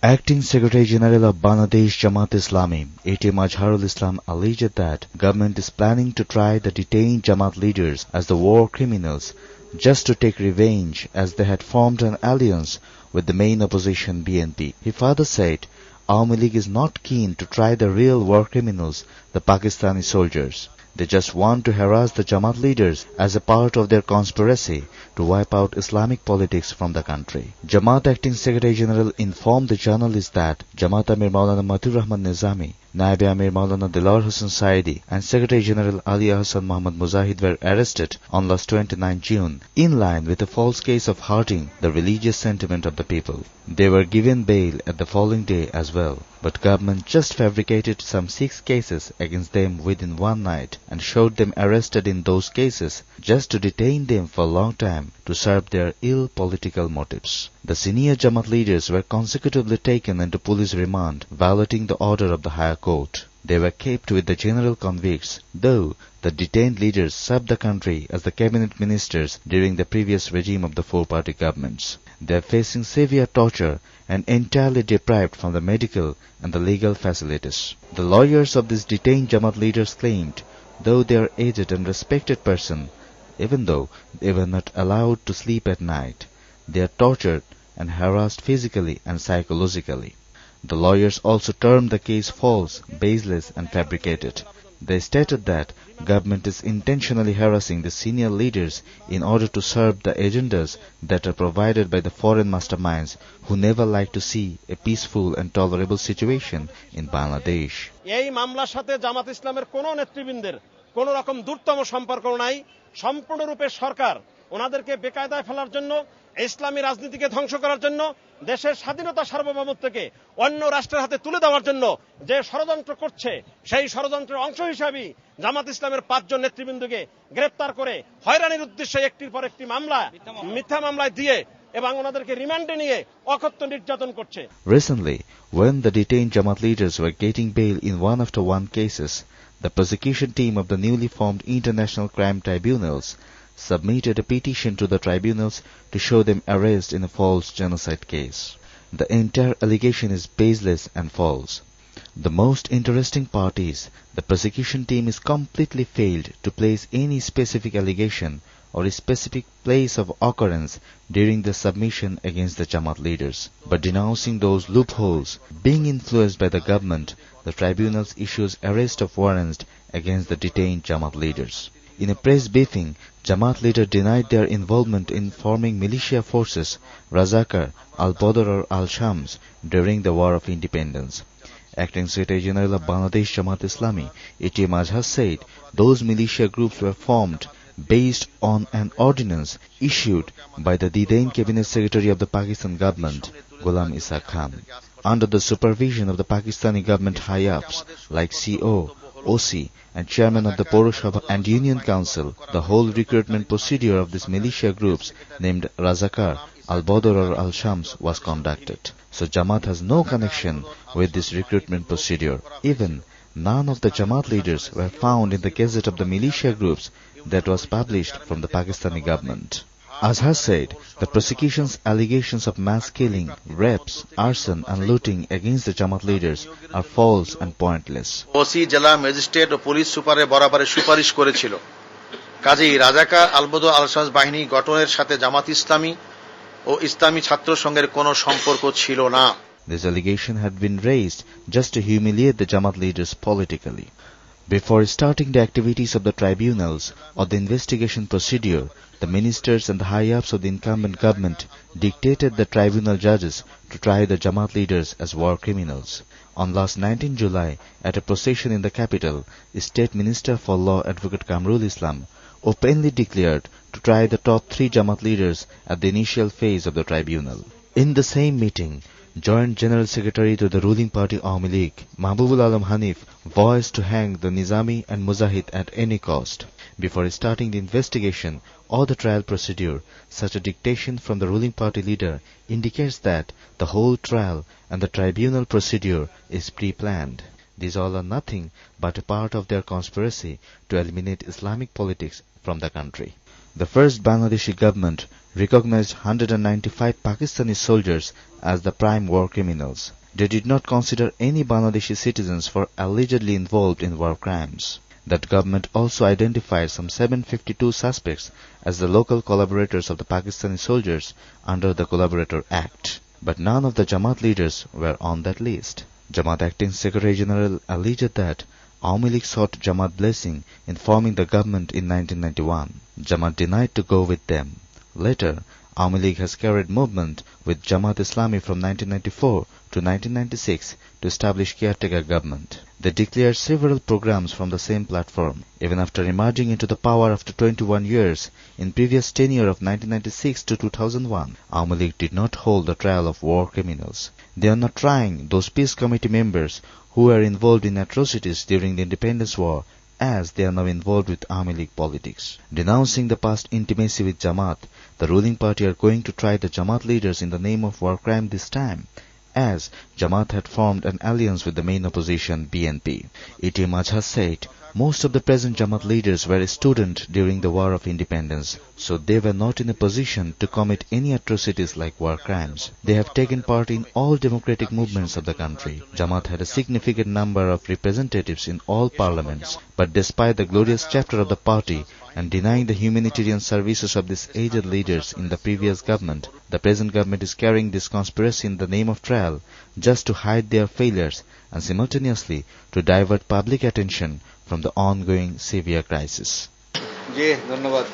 Acting Secretary General of Bangladesh Jamaat-e-Islami, A.T. Mazharul Islam alleged that government is planning to try the detained Jamaat leaders as the war criminals just to take revenge as they had formed an alliance with the main opposition BNP. He further said, Awami League is not keen to try the real war criminals, the Pakistani soldiers. They just want to harass the Jamaat leaders as a part of their conspiracy to wipe out Islamic politics from the country. Jamaat Acting Secretary General informed the journalists that Jamaat Amir Maulana Matur Rahman Nizami, Naib Amir Maulana Dilawar Hussain Saidi and Secretary General Ali Ahsan Muhammad Mujahid were arrested on last 29 June in line with a false case of hurting the religious sentiment of the people. They were given bail at the following day as well, but government just fabricated some 6 cases against them within one night and showed them arrested in those cases just to detain them for a long time to serve their ill political motives. The senior Jamaat leaders were consecutively taken into police remand, violating the order of the higher court. They were kept with the general convicts, though the detained leaders served the country as the cabinet ministers during the previous regime of the 4-party governments. They are facing severe torture and entirely deprived from the medical and the legal facilities. The lawyers of these detained Jamaat leaders claimed, though they are aged and respected persons, even though they were not allowed to sleep at night, they are tortured and harassed physically and psychologically. The lawyers also termed the case false, baseless and fabricated. They stated that government is intentionally harassing the senior leaders in order to serve the agendas that are provided by the foreign masterminds who never like to see a peaceful and tolerable situation in Bangladesh. এই মামলার সাথে জামাত ইসলামের কোন নেতৃবৃন্দের কোন রকম দূরতম সম্পর্ক নাই। সম্পূর্ণরূপে সরকার ওনাদেরকে বেকায়দায় ফেলার জন্য, ইসলামী রাজনীতিকে ধ্বংস করার জন্য, দেশের স্বাধীনতা সার্বভৌমত্বকে অন্য রাষ্ট্রের হাতে তুলে দেওয়ার জন্য যে ষড়যন্ত্র করছে, সেই ষড়যন্ত্রের অংশ হিসেবে জামাত ইসলামের 5 জন নেতৃবৃন্দকে গ্রেফতার করে হয়রানির উদ্দেশ্যে একটির পর একটি মামলা, মিথ্যা মামলায় দিয়ে এবং ওনাদেরকে রিমান্ডে নিয়ে অকথ্য নির্যাতন করছে। Recently, when the detained Jamaat leaders were getting bail in one after one cases, the prosecution team of the newly formed International Crime Tribunals submitted a petition to the tribunals to show them arrest in a false genocide case. The entire allegation is baseless and false. The most interesting part is the prosecution team is completely failed to place any specific allegation or a specific place of occurrence during the submission against the Jamaat leaders. But denouncing those loopholes, being influenced by the government, the tribunals issues arrest of warrants against the detained Jamaat leaders. In a press briefing, Jamaat leader denied their involvement in forming militia forces, Razakar, Al-Badr or Al-Shams, during the War of Independence. Acting Secretary General of Bangladesh Jamaat-e-Islami, A.T. Mazhar said those militia groups were formed based on an ordinance issued by the detained Cabinet Secretary of the Pakistan government, Ghulam Isa Khan. Under the supervision of the Pakistani government high-ups like CO, OC and chairman of the Poro Sabha and Union Council, the whole recruitment procedure of these militia groups named Razakar, Al-Badr or Al-Shams was conducted. So Jamaat has no connection with this recruitment procedure. Even none of the Jamaat leaders were found in the gazette of the militia groups that was published from the Pakistani government. Azhar said the prosecution's allegations of mass killing, rapes, arson and looting against the Jamaat leaders are false and pointless. OC জেলা magistrate ও police সুপারের বরাবরে সুপারিশ করেছিল। কাজেই রাজাকার আল-বদর আল-শামস বাহিনী গঠনের সাথে জামাত ইসলামী ও ইসলামী ছাত্র সংঘের কোনো সম্পর্ক ছিল না। This allegation had been raised just to humiliate the Jamaat leaders politically. Before starting the activities of the tribunals or the investigation procedure, the ministers and the high-ups of the incumbent government dictated the tribunal judges to try the Jamaat leaders as war criminals. On last 19 July, at a procession in the capital, State Minister for Law Advocate Kamrul Islam openly declared to try the top 3 Jamaat leaders at the initial phase of the tribunal. In the same meeting, Joint General Secretary to the ruling party Awami League, Mahbubul Alam Hanif, voiced to hang the Nizami and Mujahid at any cost. Before starting the investigation or the trial procedure, such a dictation from the ruling party leader indicates that the whole trial and the tribunal procedure is pre-planned. These all are nothing but a part of their conspiracy to eliminate Islamic politics from the country. The first Bangladeshi government recognized 195 Pakistani soldiers as the prime war criminals. They did not consider any Bangladeshi citizens for allegedly involved in war crimes. That government also identified some 752 suspects as the local collaborators of the Pakistani soldiers under the Collaborator Act. But none of the Jamaat leaders were on that list. Jamaat Acting Secretary General alleged that Awami League sought Jamaat blessing in forming the government in 1991. Jamaat denied to go with them. Later, Awami League has carried movement with Jamaat-e-Islami from 1994 to 1996 to establish caretaker government. They declared several programs from the same platform. Even after emerging into the power after 21 years, in previous tenure of 1996 to 2001, Awami League did not hold the trial of war criminals. They are not trying those peace committee members who were involved in atrocities during the independence war, as they are now involved with Awami League politics. Denouncing the past intimacy with Jamaat, the ruling party are going to try the Jamaat leaders in the name of war crime this time, as Jamaat had formed an alliance with the main opposition BNP. E.T. Mazhar said, most of the present Jamaat leaders were students during the War of Independence, so they were not in a position to commit any atrocities like war crimes. They have taken part in all democratic movements of the country. Jamaat had a significant number of representatives in all parliaments, but despite the glorious chapter of the party and denying the humanitarian services of these aged leaders in the previous government, the present government is carrying this conspiracy in the name of trial just to hide their failures and simultaneously to divert public attention from the ongoing severe crisis. জি ধন্যবাদ।